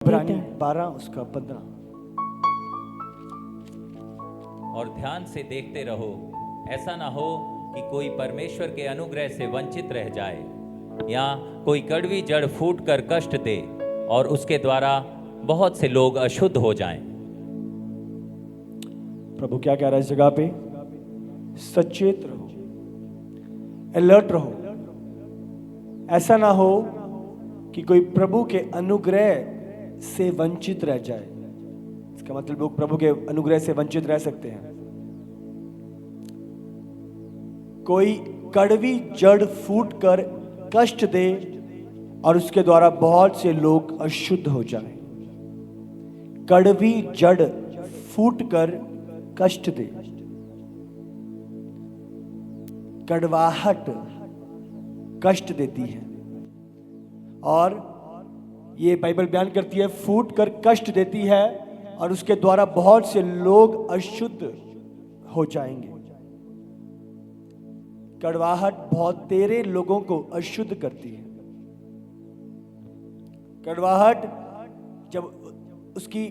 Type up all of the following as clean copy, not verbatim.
इब्रानी 12 उसका 15। और ध्यान से देखते रहो, ऐसा ना हो कि कोई परमेश्वर के अनुग्रह से वंचित रह जाए या कोई कड़वी जड़ फूट कर कष्ट दे और उसके द्वारा बहुत से लोग अशुद्ध हो जाएं। प्रभु क्या कह रहा है इस जगह पे? सचेत रहो, अलर्ट रहो। ऐसा ना हो कि कोई प्रभु के अनुग्रह से वंचित रह जाए। इसका मतलब लोग प्रभु के अनुग्रह से वंचित रह सकते हैं। कोई कड़वी जड़ फूट कर कष्ट दे और उसके द्वारा बहुत से लोग अशुद्ध हो जाए। कड़वी जड़ फूट कर कष्ट दे। कड़वाहट कष्ट देती है और ये बाइबल बयान करती है फूट कर कष्ट देती है और उसके द्वारा बहुत से लोग अशुद्ध हो जाएंगे। कड़वाहट बहुत तेरे लोगों को अशुद्ध करती है। कड़वाहट जब उसकी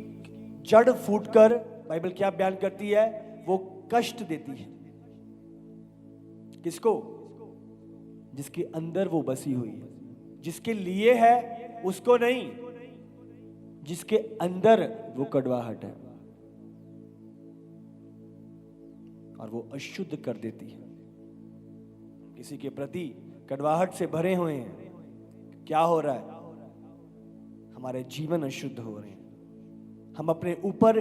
जड़ फूटकर, बाइबल क्या बयान करती है, वो कष्ट देती है। किसको? जिसके अंदर वो बसी हुई है। जिसके लिए है उसको नहीं, जिसके अंदर वो कड़वाहट है और वो अशुद्ध कर देती है। किसी के प्रति कड़वाहट से भरे हुए हैं, क्या हो रहा है? हमारे जीवन अशुद्ध हो रहे हैं। हम अपने ऊपर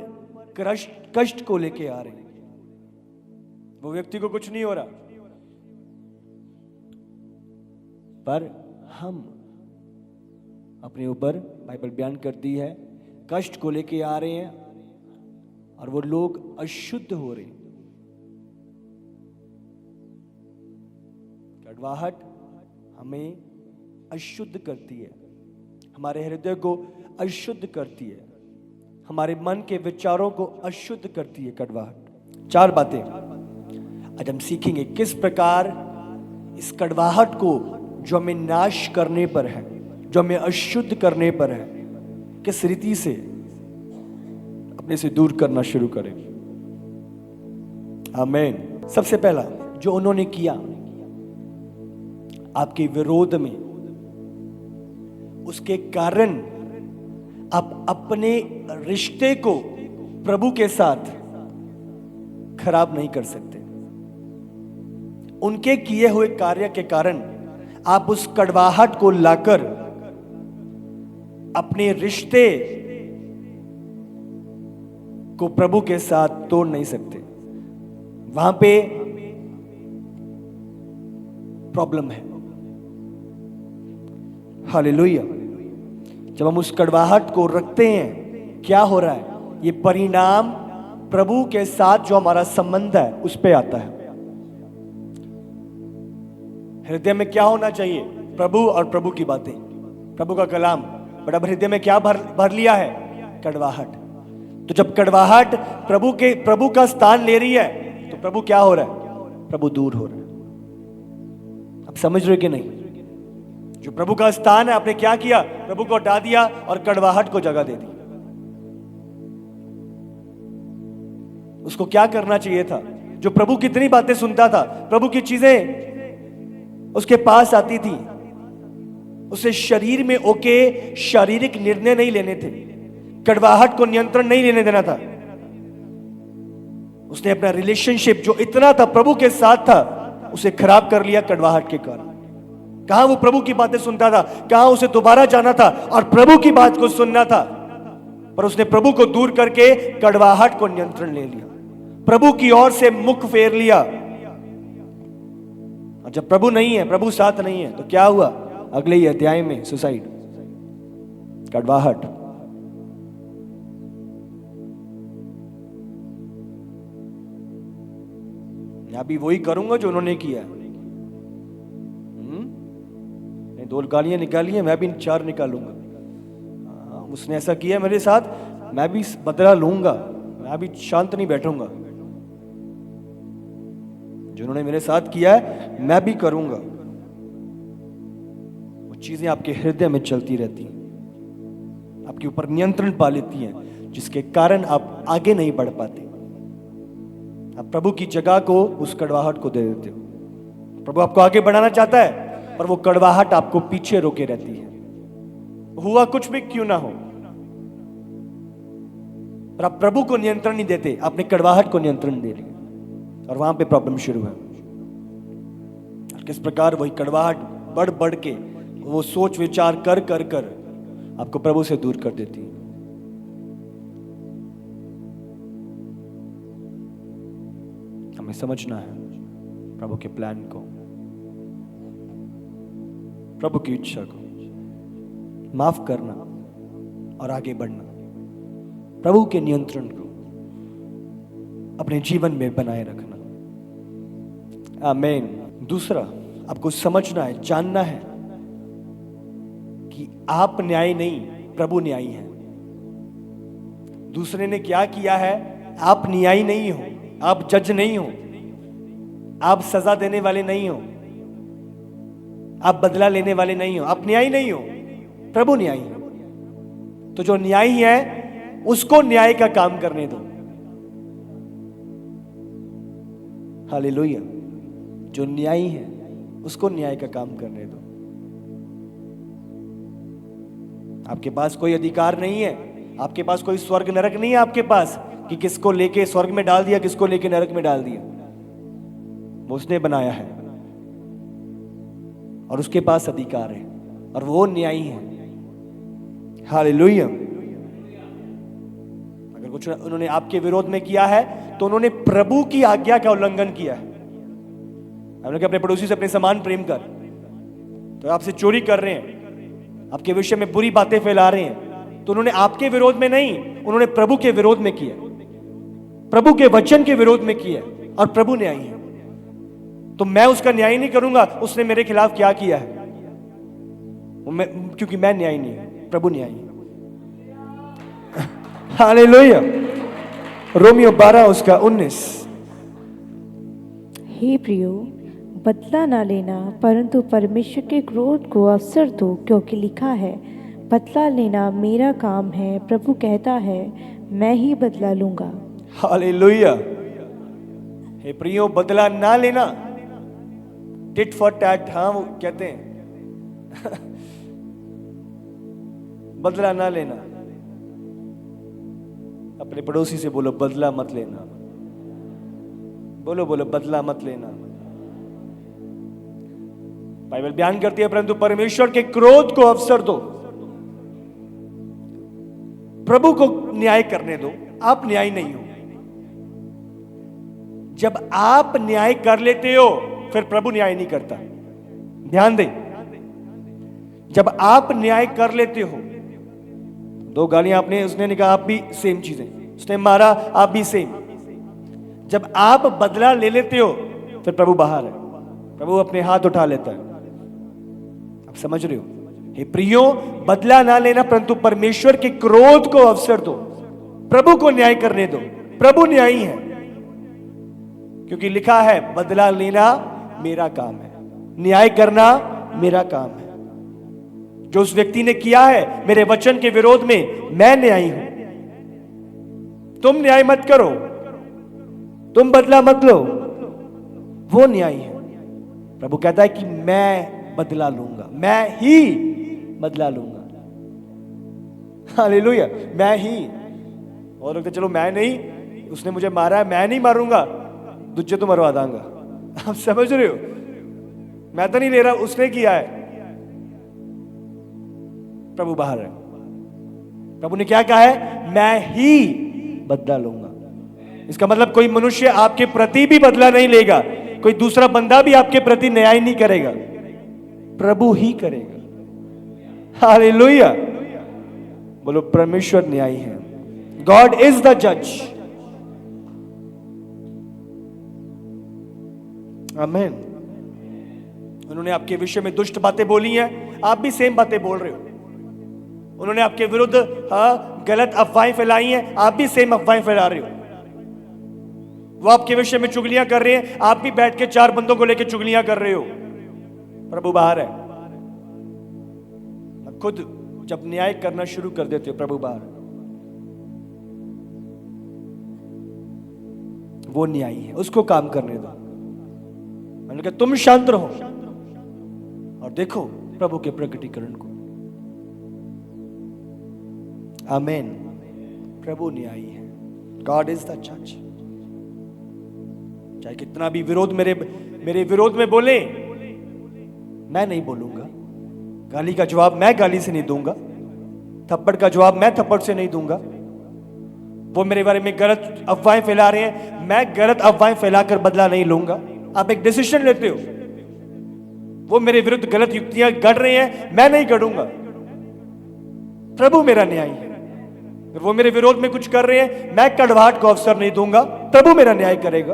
कष्ट को लेके आ रहे हैं। वो व्यक्ति को कुछ नहीं हो रहा, पर हम अपने ऊपर, बाइबल बयान करती है, कष्ट को लेके आ रहे हैं और वो लोग अशुद्ध हो रहे हैं। कड़वाहट हमें अशुद्ध करती है, हमारे हृदय को अशुद्ध करती है, हमारे मन के विचारों को अशुद्ध करती है कड़वाहट। 4 बातें आज हम सीखेंगे किस प्रकार इस कड़वाहट को, जो हमें नाश करने पर है, जो हमें अशुद्ध करने पर है, किस रीति से अपने से दूर करना शुरू करें। आमीन। सबसे पहला जो उन्होंने किया आपके विरोध में, उसके कारण आप अपने रिश्ते को प्रभु के साथ खराब नहीं कर सकते। उनके किए हुए कार्य के कारण आप उस कड़वाहट को लाकर अपने रिश्ते को प्रभु के साथ तोड़ नहीं सकते। वहां पे प्रॉब्लम है। हालेलुया। जब हम उस कड़वाहट को रखते हैं, क्या हो रहा है? ये परिणाम प्रभु के साथ जो हमारा संबंध है उस पे आता है। हृदय में क्या होना चाहिए? प्रभु और प्रभु की बातें, प्रभु का कलाम। बट अब हृदय में क्या भर लिया है? कड़वाहट। तो जब कड़वाहट प्रभु का स्थान ले रही है तो प्रभु क्या हो रहा है? प्रभु दूर हो रहा है। आप समझ रहे कि नहीं? जो प्रभु का स्थान है, आपने क्या किया? प्रभु को हटा दिया और कड़वाहट को जगह दे दी। उसको क्या करना चाहिए था? जो प्रभु की इतनी बातें सुनता था, प्रभु की चीजें उसके पास आती थी, उसे शरीर में ओके शारीरिक निर्णय नहीं लेने थे, कड़वाहट को नियंत्रण नहीं लेने देना था। उसने अपना रिलेशनशिप जो इतना था प्रभु के साथ था, उसे खराब कर लिया कड़वाहट के कारण। कहां वो प्रभु की बातें सुनता था, कहां उसे दोबारा जाना था और प्रभु की बात को सुनना था, पर उसने प्रभु को दूर करके कड़वाहट को नियंत्रण ले लिया, प्रभु की ओर से मुख फेर लिया। और जब प्रभु नहीं है, प्रभु साथ नहीं है, तो क्या हुआ? अगले ही अध्याय में सुसाइड, कड़वाहट। मैं भी वही करूंगा जो उन्होंने किया। 2 गालियां निकाली हैं, मैं भी 4 निकालूंगा। उसने ऐसा किया मेरे साथ, मैं भी बदला लूंगा, मैं भी शांत नहीं बैठूंगा। जो उन्होंने मेरे साथ किया है मैं भी करूंगा। वो चीजें आपके हृदय में चलती रहती हैं। आपके ऊपर नियंत्रण पा लेती हैं, जिसके कारण आप आगे नहीं बढ़ पाते। आप प्रभु की जगह को उस कड़वाहट को दे देते हो। प्रभु आपको आगे बढ़ाना चाहता है, पर वो कड़वाहट आपको पीछे रोके रहती है। हुआ कुछ भी क्यों ना हो, पर आप प्रभु को नियंत्रण नहीं देते, आपने कड़वाहट को नियंत्रण दे लिया, और वहां पे प्रॉब्लम शुरू है। और किस प्रकार वही कड़वाहट बढ़ बढ़ के, वो सोच विचार कर कर कर आपको प्रभु से दूर कर देती है। हमें समझना है प्रभु के प्लान को, प्रभु की इच्छा को, माफ करना और आगे बढ़ना, प्रभु के नियंत्रण को अपने जीवन में बनाए रखना। आमीन। दूसरा, आपको समझना है, जानना है कि आप न्यायी नहीं, प्रभु न्यायी है। दूसरे ने क्या किया है, आप न्यायी नहीं हो, आप जज नहीं हो, आप सजा देने वाले नहीं हो, आप बदला लेने वाले नहीं हो, आप न्यायी नहीं हो, प्रभु न्यायी है। तो जो न्यायी है उसको न्याय का काम करने दो। हालेलुया। जो न्यायी है उसको न्याय का काम करने दो। आपके पास कोई अधिकार नहीं है, आपके पास कोई स्वर्ग नरक नहीं है आपके पास, कि किसको लेके स्वर्ग में डाल दिया, किसको लेके नरक में डाल दिया। वो उसने बनाया है और उसके पास अधिकार है, और वो न्यायी है। हालेलुया। अगर कुछ उन्होंने आपके विरोध में किया है तो उन्होंने प्रभु की आज्ञा का उल्लंघन किया है। हमने कहा अपने पड़ोसी से अपने समान प्रेम कर, तो आपसे चोरी कर रहे हैं, आपके विषय में बुरी बातें फैला रहे हैं, तो उन्होंने आपके विरोध में नहीं, उन्होंने प्रभु के विरोध में किया, प्रभु के वचन के विरोध में किया, और प्रभु न्यायी है। तो मैं उसका न्याय नहीं करूंगा उसने मेरे खिलाफ क्या किया है, क्योंकि मैं न्यायी नहीं हूं, प्रभु न्यायी है। हालेलुया। रोमियो 12 उसका 19। हे प्रियो, बदला ना लेना, परंतु परमेश्वर के क्रोध को अवसर दो, क्योंकि लिखा है, बदला लेना मेरा काम है, प्रभु कहता है, मैं ही बदला लूंगा। हालेलुया। हे प्रियो, बदला ना लेना, टिट फॉर टैट, हाँ वो कहते हैं बदला ना लेना। अपने पड़ोसी से बोलो, बदला मत लेना। बोलो बोलो, बदला मत लेना। बाइबल बयान करती है, परंतु परमेश्वर के क्रोध को अवसर दो, प्रभु को न्याय करने दो। आप न्याय नहीं हो। जब आप न्याय कर लेते हो फिर प्रभु न्याय नहीं करता। ध्यान दें, जब आप न्याय कर लेते हो, दो गालियां आपने, उसने कहा आप भी सेम चीजें, उसने मारा आप भी सेम। जब आप बदला ले लेते हो फिर प्रभु बाहर है, प्रभु अपने हाथ उठा लेता है। आप समझ रहे हो? हे प्रियो, बदला ना लेना, परंतु परमेश्वर के क्रोध को अवसर दो, प्रभु को न्याय करने दो। प्रभु न्यायी है, क्योंकि लिखा है, बदला लेना मेरा काम है, न्याय करना मेरा काम है। जो उस व्यक्ति ने किया है मेरे वचन के विरोध में, मैं न्यायी हूं। तुम न्याय मत करो, तुम बदला मत लो, वो न्यायी है। प्रभु कहता है कि मैं बदला लूंगा, मैं ही बदला लूंगा। हालेलुया। मैं ही। और लोग तो चलो मैं नहीं, उसने मुझे मारा है, मैं नहीं मारूंगा, दूजे तो मरवा दूंगा। आप समझ रहे हो? मैं तो नहीं ले रहा, उसने किया है। प्रभु बाहर है। प्रभु ने क्या कहा है? मैं ही बदला लूंगा। इसका मतलब कोई मनुष्य आपके प्रति भी बदला नहीं लेगा, कोई दूसरा बंदा भी आपके प्रति न्याय नहीं करेगा, प्रभु ही करेगा। हालेलुया। बोलो, परमेश्वर न्यायी है। गॉड इज द जज। आमीन। उन्होंने आपके विषय में दुष्ट बातें बोली हैं, आप भी सेम बातें बोल रहे हो। उन्होंने आपके विरुद्ध गलत अफवाहें फैलाई हैं, आप भी सेम अफवाहें फैला रहे हो। वो आपके विषय में चुगलियां कर रहे हैं, आप भी बैठ के चार बंदों को लेकर चुगलियां कर रहे हो। प्रभु बाहर है। खुद जब न्याय करना शुरू कर देते हो प्रभु बाहर, वो न्यायी है, उसको काम करने दो। मैंने कहा तुम शांत रहो और देखो प्रभु के प्रकटीकरण को। आमीन। प्रभु न्यायी है। गॉड इज द जज। चाहे कितना भी विरोध मेरे विरोध में बोले, मैं नहीं बोलूंगा। गाली का जवाब मैं गाली से नहीं दूंगा, थप्पड़ का जवाब मैं थप्पड़ से नहीं दूंगा। वो मेरे बारे में गलत अफवाहें फैला रहे हैं, मैं गलत अफवाहें फैलाकर बदला नहीं लूंगा। आप एक डिसीजन लेते हो, वो मेरे विरुद्ध गलत युक्तियां गढ़ रहे हैं, मैं नहीं गढ़ूंगा। प्रभु मेरा न्यायी है। वो मेरे विरोध में कुछ कर रहे हैं, मैं कड़वाहट को अवसर नहीं दूंगा, प्रभु मेरा न्याय करेगा।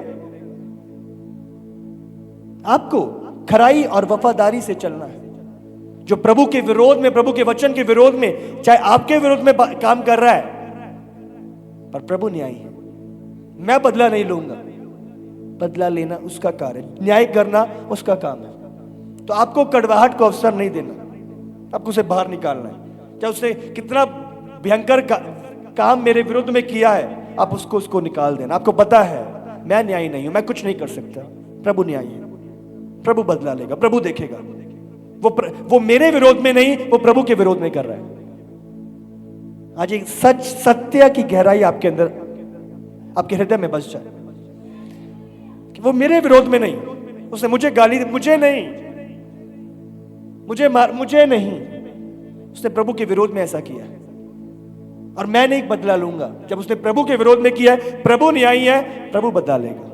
आपको खराई और वफादारी से चलना है। जो प्रभु के विरोध में, प्रभु के वचन के विरोध में, चाहे आपके विरोध में काम कर रहा है, पर प्रभु न्यायी है। मैं बदला नहीं लूंगा। बदला लेना उसका कार्य है, न्याय करना उसका काम है। तो आपको कड़वाहट को अवसर नहीं देना, आपको उसे बाहर निकालना है। चाहे उसने कितना भयंकर काम मेरे विरुद्ध में किया है, आप उसको निकाल देना। आपको पता है मैं न्यायी नहीं हूं, मैं कुछ नहीं कर सकता, प्रभु न्यायी है। प्रभु बदला लेगा, प्रभु देखेगा। वो मेरे विरोध में नहीं, वो प्रभु के विरोध में कर रहा है। आज एक सत्य की गहराई आपके अंदर, आपके हृदय में बस जाए कि वो मेरे विरोध में नहीं, उसने मुझे गाली दी, मुझे नहीं, मुझे नहीं, उसने प्रभु के विरोध में ऐसा किया है और मैं नहीं बदला लूंगा। जब उसने प्रभु के विरोध में किया है, प्रभु न्यायी है, प्रभु बदला लेगा।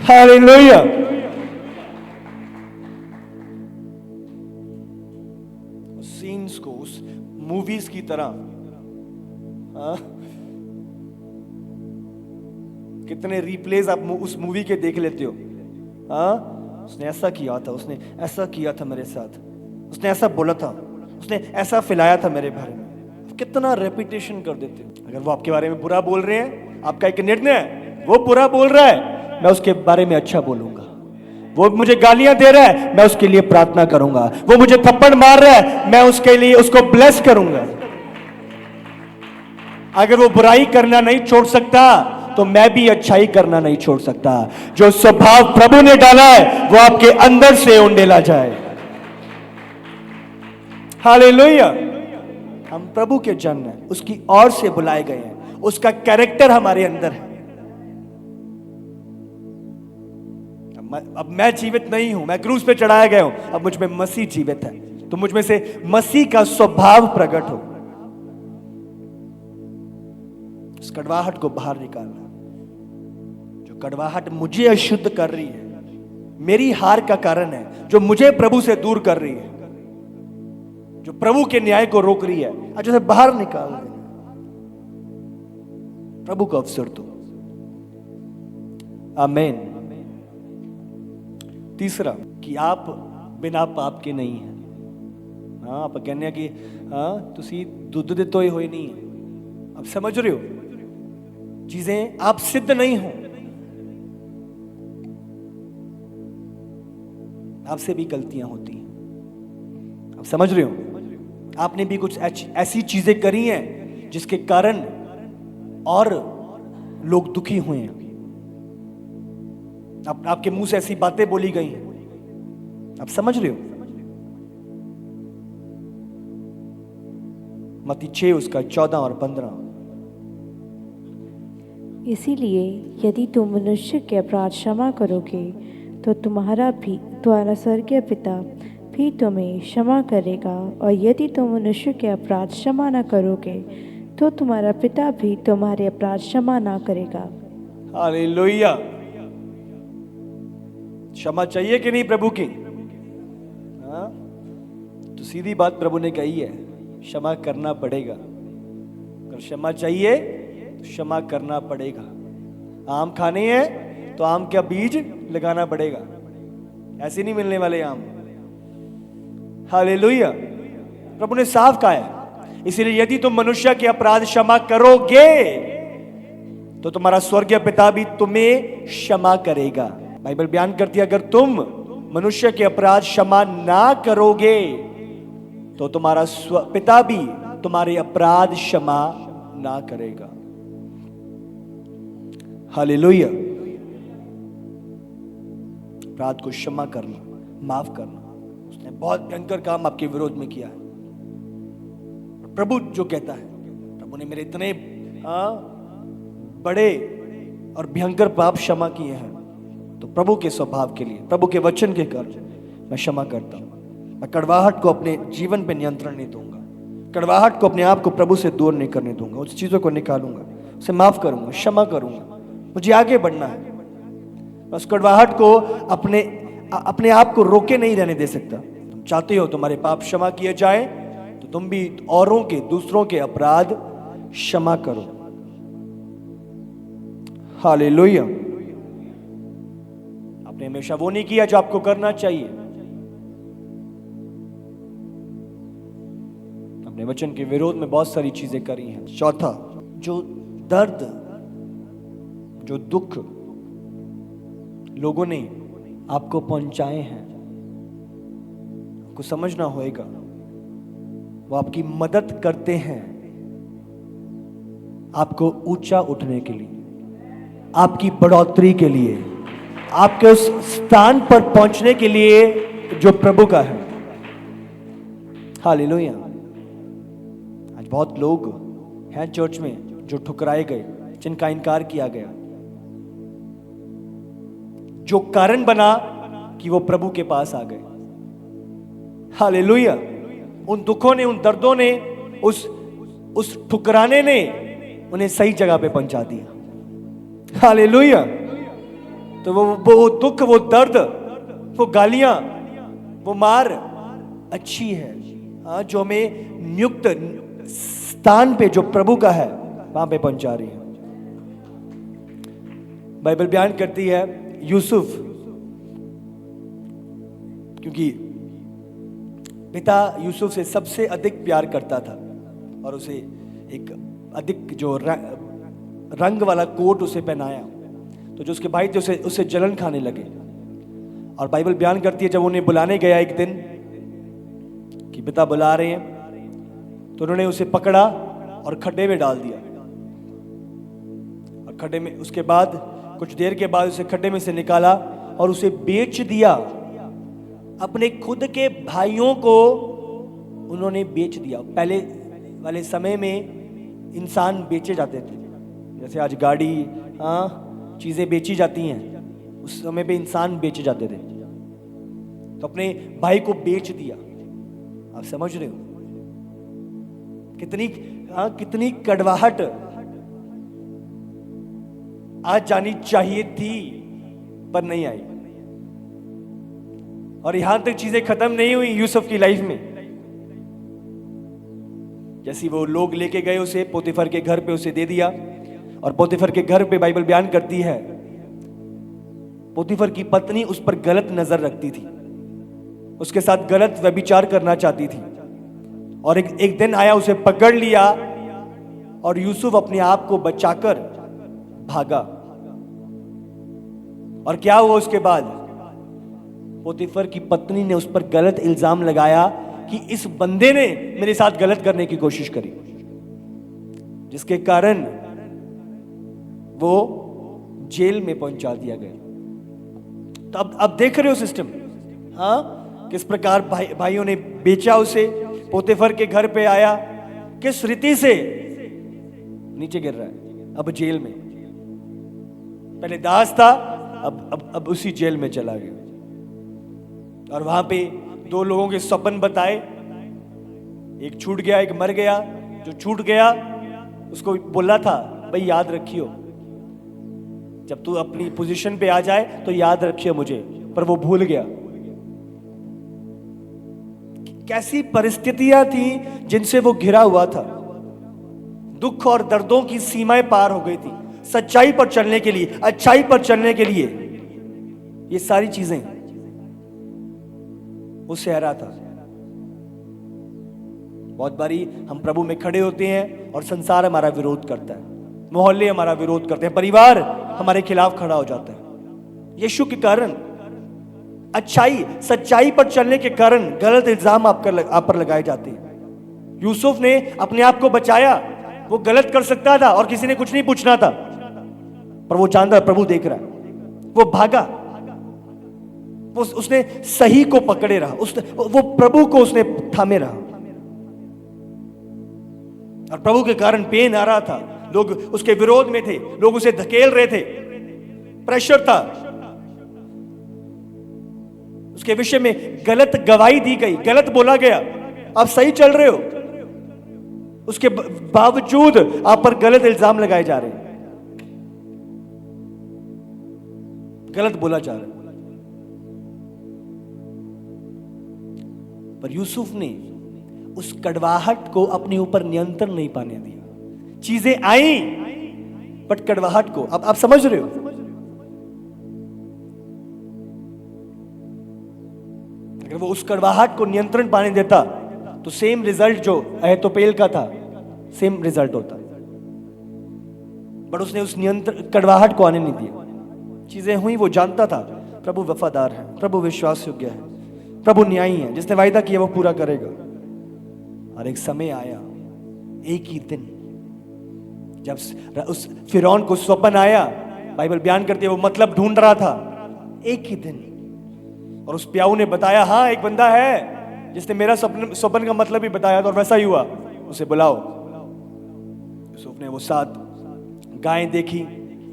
हालेलुया। सीन्स को उस मूवीज की तरह, कितने रिप्लेस आप उस मूवी के देख लेते हो। उसने ऐसा किया था, उसने ऐसा किया था मेरे साथ, उसने ऐसा बोला था, उसने ऐसा फैलाया था मेरे बारे में। कितना रेपिटेशन कर देते हो। अगर वो आपके बारे में बुरा बोल रहे हैं, आपका एक निर्णय है, वो बुरा बोल रहा है, मैं उसके बारे में अच्छा बोलूंगा। वो मुझे गालियां दे रहा है, मैं उसके लिए प्रार्थना करूंगा। वो मुझे थप्पड़ मार रहा है, मैं उसके लिए उसको ब्लेस करूंगा। अगर वो बुराई करना नहीं छोड़ सकता, तो मैं भी अच्छाई करना नहीं छोड़ सकता। जो स्वभाव प्रभु ने डाला है, वो आपके अंदर से उंडेला जाए। हालेलुया। हम प्रभु के जन हैं, उसकी ओर से बुलाए गए हैं, उसका कैरेक्टर हमारे अंदर है। अब मैं जीवित नहीं हूं, मैं क्रूस पे चढ़ाया गया हूं, अब मुझ में मसीह जीवित है। तो मुझ में से मसीह का स्वभाव प्रकट हो। इस कड़वाहट को बाहर निकालना, जो कड़वाहट मुझे अशुद्ध कर रही है, मेरी हार का कारण है, जो मुझे प्रभु से दूर कर रही है, जो प्रभु के न्याय को रोक रही है, आज उसे बाहर निकाल देना। प्रभु को अवसर दो। आमीन। तीसरा, कि आप बिना पाप के नहीं हैं। हाँ, आप कहने कि हाँ तुसी दुध दे तोए होए नहीं है। आप समझ रहे हो, चीजें आप सिद्ध नहीं हो, आपसे भी गलतियां होती हैं। आप समझ रहे हो, आपने भी कुछ ऐसी चीजें करी हैं जिसके कारण और लोग दुखी हुए हैं। आपके मुंह से ऐसी बातें बोली गई हैं, आप समझ रहे हो। मत्ती 6 उसका 14 और 15। इसीलिए यदि तुम मनुष्य के अपराध क्षमा करोगे, तो तुम्हारा स्वर्गीय पिता भी तुम्हें क्षमा करेगा। और यदि तुम मनुष्य के अपराध क्षमा न करोगे, तो तुम्हारा पिता भी तुम्हारे अपराध क्षमा ना करेगा। हालेलुया। क्षमा चाहिए कि नहीं प्रभु की? हाँ, तो सीधी बात प्रभु ने कही है, क्षमा करना पड़ेगा। अगर क्षमा चाहिए तो क्षमा करना पड़ेगा। आम खाने हैं तो आम का बीज लगाना पड़ेगा, ऐसे नहीं मिलने वाले आम। हालेलुया। प्रभु ने साफ कहा है। इसीलिए यदि तुम मनुष्य के अपराध क्षमा करोगे, तो तुम्हारा स्वर्गीय पिता भी तुम्हें क्षमा करेगा। बाइबल बयान करती है, अगर तुम मनुष्य के अपराध क्षमा ना करोगे तो तुम्हारा पिता भी तुम्हारे अपराध क्षमा ना करेगा। हालेलुया। अपराध को क्षमा करना, माफ करना, उसने बहुत भयंकर काम आपके विरोध में किया है। प्रभु जो कहता है, प्रभु ने मेरे इतने बड़े और भयंकर पाप क्षमा किए हैं, तो प्रभु के स्वभाव के लिए, प्रभु के वचन के कारण मैं क्षमा करता हूं। मैं कड़वाहट को अपने जीवन पे नियंत्रण नहीं दूंगा, कड़वाहट को अपने आप को प्रभु से दूर नहीं करने दूंगा, उस चीजों को निकालूंगा, उसे माफ करूंगा, क्षमा करूंगा। मुझे आगे बढ़ना है। मैं उस कड़वाहट को अपने आप को रोके नहीं रहने दे सकता। तुम चाहते हो तुम्हारे पाप क्षमा किए जाए, तो तुम भी औरों के, दूसरों के अपराध क्षमा करो। हालेलुया। आपने हमेशा वो नहीं किया जो आपको करना चाहिए। अपने वचन के विरोध में बहुत सारी चीजें करी हैं। चौथा, जो दर्द, जो दुख लोगों ने आपको पहुंचाए हैं, आपको समझना होगा, वो आपकी मदद करते हैं आपको ऊंचा उठने के लिए, आपकी बढ़ोतरी के लिए, आपके उस स्थान पर पहुंचने के लिए जो प्रभु का है। हालेलुया। आज बहुत लोग हैं चर्च में जो ठुकराए गए, जिनका इनकार किया गया, जो कारण बना कि वो प्रभु के पास आ गए। हालेलुया। उन दुखों ने, उन दर्दों ने, उस ठुकराने ने उन्हें सही जगह पे पहुंचा दिया। हालेलुया। तो वो दुख, वो दर्द, वो गालियां, वो मार अच्छी है, जो हमें नियुक्त स्थान पे जो प्रभु का है वहां पे पहुंचा रही है। बाइबल बयान करती है यूसुफ, क्योंकि पिता यूसुफ से सबसे अधिक प्यार करता था और उसे एक अधिक जो रंग वाला कोट उसे पहनाया, तो जो उसके भाई थे उसे जलन खाने लगे। और बाइबल बयान करती है जब उन्हें बुलाने गया एक दिन कि पिता बुला रहे हैं, तो उन्होंने उसे पकड़ा और खड्डे में डाल दिया। और खड्डे में, उसके बाद कुछ देर के बाद उसे खड्डे में से निकाला और उसे बेच दिया। अपने खुद के भाइयों को उन्होंने बेच दिया। पहले वाले समय में इंसान बेचे जाते थे, जैसे आज गाड़ी, चीजें बेची जाती हैं, उस समय पे इंसान बेचे जाते थे। तो अपने भाई को बेच दिया। आप समझ रहे हो कितनी कड़वाहट आज जानी चाहिए थी पर नहीं आई। और यहां तक चीजें खत्म नहीं हुई यूसुफ की लाइफ में। जैसी वो लोग लेके गए उसे पोतीफर के घर पे, उसे दे दिया। और पोतीफर के घर पे बाइबल बयान करती है पोतीफर की पत्नी उस पर गलत नजर रखती थी, उसके साथ गलत व्यभिचार करना चाहती थी। और एक दिन आया, उसे पकड़ लिया और यूसुफ अपने आप को बचाकर भागा। और क्या हुआ उसके बाद? पोतीफर की पत्नी ने उस पर गलत इल्जाम लगाया कि इस बंदे ने मेरे साथ गलत करने की कोशिश करी, जिसके कारण वो जेल में पहुंचा दिया गया। तो अब देख रहे हो सिस्टम, किस प्रकार भाइयों ने बेचा उसे। पोतीफर के घर पे आया, किस रीति से नीचे गिर रहा है, अब जेल में। पहले दास था, अब उसी जेल में चला गया। और वहां पे दो लोगों के सपन बताए, एक छूट गया, एक मर गया। जो छूट गया उसको बोला था भाई याद रखियो, जब तू अपनी पोजीशन पे आ जाए तो याद रखियो मुझे, पर वो भूल गया। कैसी परिस्थितियां थी जिनसे वो घिरा हुआ था। दुख और दर्दों की सीमाएं पार हो गई थी सच्चाई पर चलने के लिए, अच्छाई पर चलने के लिए। ये सारी चीजें वो सह रहा था। बहुत बारी हम प्रभु में खड़े होते हैं और संसार हमारा विरोध करता है, मोहल्ले हमारा विरोध करते हैं, परिवार हमारे खिलाफ खड़ा हो जाता है। यीशु के कारण अच्छाई सच्चाई पर चलने के कारण गलत इल्जाम आप पर लगाए जाते हैं। यूसुफ ने अपने आप को बचाया, वो गलत कर सकता था और किसी ने कुछ नहीं पूछना था, पर वो जानता प्रभु देख रहा है, वो भागा, उसने सही को पकड़े रहा, वो प्रभु को उसने थामे रहा, और प्रभु के कारण पेन आ रहा था, लोग उसके विरोध में थे, लोग उसे धकेल रहे थे, प्रेशर था, उसके विषय में गलत गवाही दी गई, गलत बोला गया, आप सही चल रहे हो, उसके बावजूद आप पर गलत इल्जाम लगाए जा रहे हैं, गलत बोला जा रहा है। पर यूसुफ ने उस कड़वाहट को अपने ऊपर नियंत्रण नहीं पाने दिया। चीजें आई, बट कड़वाहट को, अब आप समझ रहे हो, अगर वो उस कड़वाहट को नियंत्रण पाने देता तो सेम रिजल्ट जो अहतोपेल का था, सेम रिजल्ट होता, बट उसने उस नियंत्रण कड़वाहट को आने नहीं दिया। चीजें हुई, वो जानता था प्रभु वफादार है, प्रभु विश्वास योग्य है, प्रभु न्यायी है, जिसने वायदा किया वो पूरा करेगा। और एक समय आया, एक ही दिन, जब उस फिरौन को स्वप्न आया, बाइबल बयान करती है वो मतलब ढूंढ रहा था, एक ही दिन, और उस प्याऊ ने बताया, हाँ एक बंदा है जिसने मेरा स्वप्न का मतलब ही बताया था, और वैसा ही हुआ, उसे बुलाओ। यूसुफ ने वो 7 गायें देखी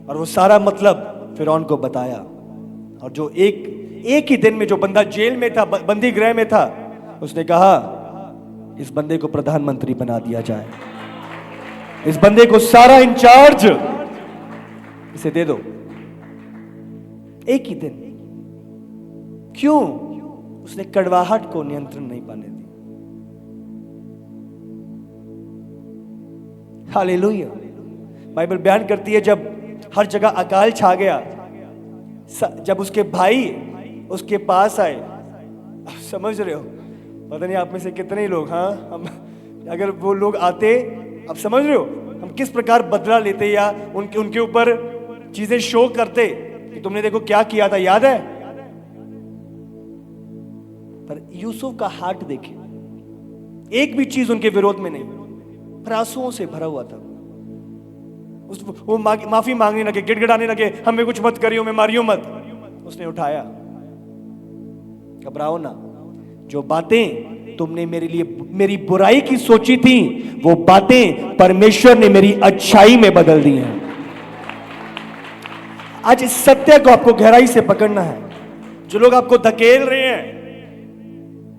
और वो सारा मतलब फिरौन को बताया, और जो एक ही दिन में जो बंदा जेल में था, बंदी गृह में था, उसने कहा इस बंदे को प्रधानमंत्री बना दिया जाए, इस बंदे को सारा इंचार्ज इसे दे दो, एक ही दिन। क्यों? उसने कड़वाहट को नियंत्रण नहीं पाने दी। हालेलुया। बाइबल बयान करती है जब हर जगह अकाल छा गया, जब उसके भाई उसके पास आए, समझ रहे हो, पता नहीं आप में से कितने ही लोग, हाँ हम अगर वो लोग आते, आप समझ रहे हो हम किस प्रकार बदला लेते, या उनके ऊपर चीजें शो करते कि तुमने देखो क्या किया था, याद है। पर यूसुफ का हार्ट देखे, एक भी चीज उनके विरोध में नहीं, पर आंसुओं से भरा हुआ था। वो माफी मांगने लगे, गिड़गिड़ाने लगे, हमें कुछ मत करियो, मैं मारियो मत। उसने उठाया, घबराओ ना, जो बातें तुमने मेरे लिए मेरी बुराई की सोची थी, वो बातें परमेश्वर ने मेरी अच्छाई में बदल दी हैं। आज इस सत्य को आपको गहराई से पकड़ना है। जो लोग आपको धकेल रहे हैं,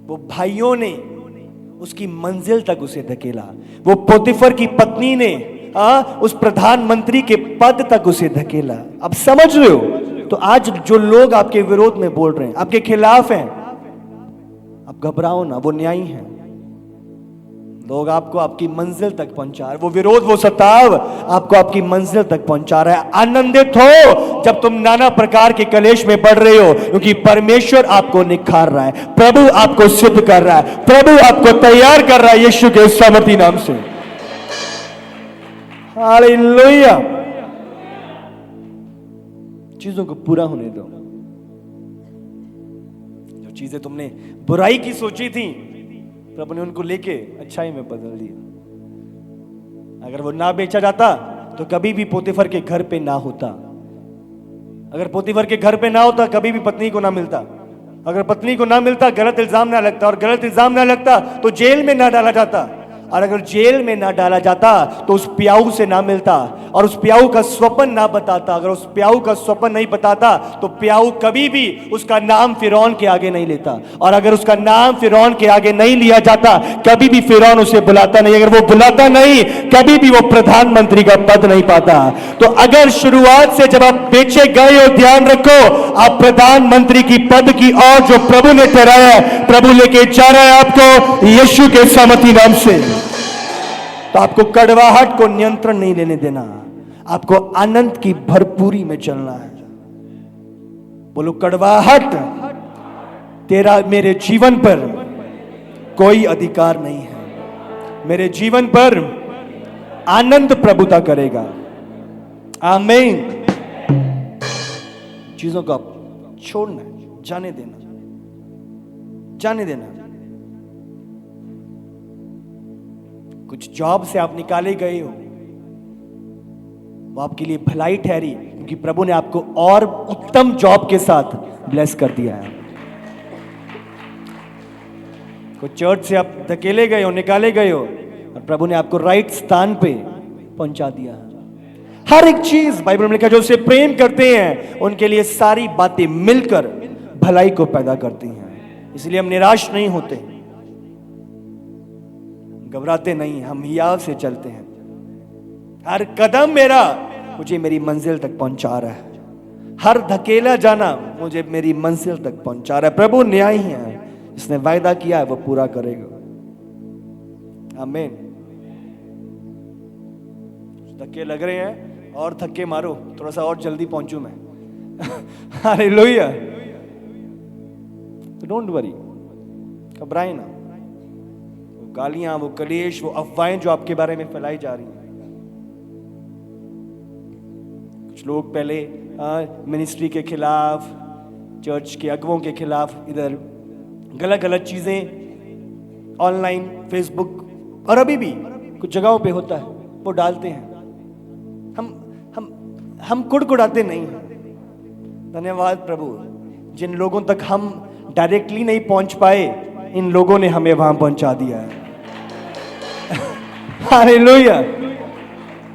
वो भाइयों ने उसकी मंजिल तक उसे धकेला, वो पोतीफर की पत्नी ने उस प्रधानमंत्री के पद तक उसे धकेला। अब समझ रहे हो? तो आज जो लोग आपके विरोध में बोल रहे हैं, आपके खिलाफ हैं, आप घबराओ ना, वो न्यायी हैं। लोग आपको आपकी मंजिल तक पहुंचा रहे, वो विरोध, वो सताव आपको आपकी मंजिल तक पहुंचा रहा है। आनंदित हो जब तुम नाना प्रकार के कलेश में बढ़ रहे हो, क्योंकि परमेश्वर आपको निखार रहा है, प्रभु आपको सिद्ध कर रहा है, प्रभु आपको तैयार कर रहा है यीशु के सामर्थी नाम से। हालेलुया। चीजों को पूरा होने दो। जो चीजें तुमने बुराई की सोची थी, प्रभु ने उनको लेके अच्छाई में बदल दिया। अगर वो ना बेचा जाता तो कभी भी पोतीफर के घर पे ना होता। अगर पोतीफर के घर पे ना होता, कभी भी पत्नी को ना मिलता। अगर पत्नी को ना मिलता, गलत इल्जाम ना लगता, और गलत इल्जाम ना लगता तो जेल में ना डाला जाता, और अगर जेल में ना डाला जाता तो उस प्याऊ से ना मिलता, और उस प्याऊ का स्वप्न ना बताता। अगर उस प्याऊ का स्वप्न नहीं बताता तो प्याऊ कभी भी उसका नाम फिरौन के आगे नहीं लेता, और अगर उसका नाम फिरौन के आगे नहीं लिया जाता, कभी भी फिरौन उसे बुलाता नहीं। अगर वो बुलाता नहीं, कभी भी वो प्रधानमंत्री का पद नहीं पाता। तो अगर शुरुआत से जब आप बेचे गए हो, ध्यान रखो, आप प्रधानमंत्री की पद की ओर जो प्रभु ने ठहराया है, प्रभु लेके जा रहा है आपको यीशु के सामर्थी नाम से। तो आपको कड़वाहट को नियंत्रण नहीं लेने देना, आपको आनंद की भरपूरी में चलना है। बोलो, कड़वाहट तेरा मेरे जीवन पर कोई अधिकार नहीं है। मेरे जीवन पर आनंद प्रभुता करेगा। आमीन। चीजों को आप छोड़ना है, जाने देना। जाने देना। कुछ जॉब से आप निकाले गए हो, वो आपके लिए भलाई ठहरी, क्योंकि प्रभु ने आपको और उत्तम जॉब के साथ ब्लेस कर दिया है। कुछ चर्च से आप धकेले गए हो, निकाले गए हो, और प्रभु ने आपको राइट स्थान पे पहुंचा दिया। हर एक चीज बाइबल में लिखा, जो उसे प्रेम करते हैं उनके लिए सारी बातें मिलकर भलाई को पैदा करती हैं। इसलिए हम निराश नहीं होते, घबराते नहीं, हम हियाव से चलते हैं। हर कदम मेरा मुझे मेरी मंजिल तक पहुंचा रहा है, हर धकेला जाना मुझे मेरी मंजिल तक पहुंचा रहा है। प्रभु न्यायी है, जिसने वायदा किया है वो पूरा करेगा। आमीन। धक्के लग रहे हैं, और धक्के मारो, थोड़ा सा और जल्दी पहुंचू मैं। हालेलुया। तो डोंट वरी, घबराए ना। वो गालियां, वो कलेश, वो अफवाहें जो आपके बारे में फैलाई जा रही हैं। कुछ लोग पहले मिनिस्ट्री के खिलाफ, चर्च के अगुवों के खिलाफ इधर गलत गलत चीजें ऑनलाइन, फेसबुक और अभी भी कुछ जगहों पे होता है, वो डालते हैं। हम कुड़कुड़ाते नहीं हैं। धन्यवाद प्रभु, जिन लोगों तक हम डायरेक्टली नहीं पहुंच पाए, इन लोगों ने हमें वहां पहुंचा दिया है। हालेलुया।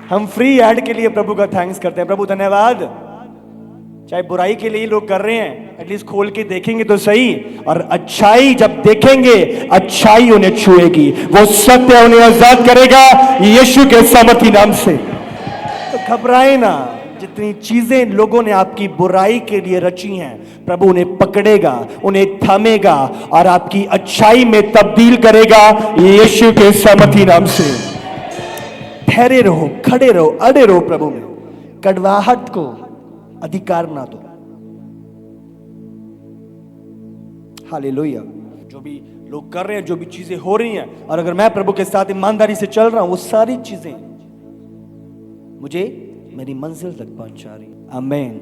हम फ्री ऐड के लिए प्रभु का थैंक्स करते हैं। प्रभु धन्यवाद, चाहे बुराई के लिए लोग कर रहे हैं, एटलीस्ट खोल के देखेंगे तो सही, और अच्छाई जब देखेंगे, अच्छाई उन्हें छुएगी, वो सत्य उन्हें आजाद करेगा यीशु के सामर्थी नाम से। तो घबराए ना। जितनी चीजें लोगों ने आपकी बुराई के लिए रची हैं, प्रभु उन्हें पकड़ेगा, उन्हें थमेगा और आपकी अच्छाई में तब्दील करेगा यीशु के सामर्थी नाम से। ठहरे रहो, खड़े रहो, अड़े रहो प्रभु में। कड़वाहट को अधिकार ना दो। हालेलुया। जो भी लोग कर रहे हैं, जो भी चीजें हो रही हैं, और अगर मैं प्रभु के साथ ईमानदारी से चल रहा हूं, वो सारी चीजें मुझे मेरी मंजिल तक पहुंचा रही। आमीन।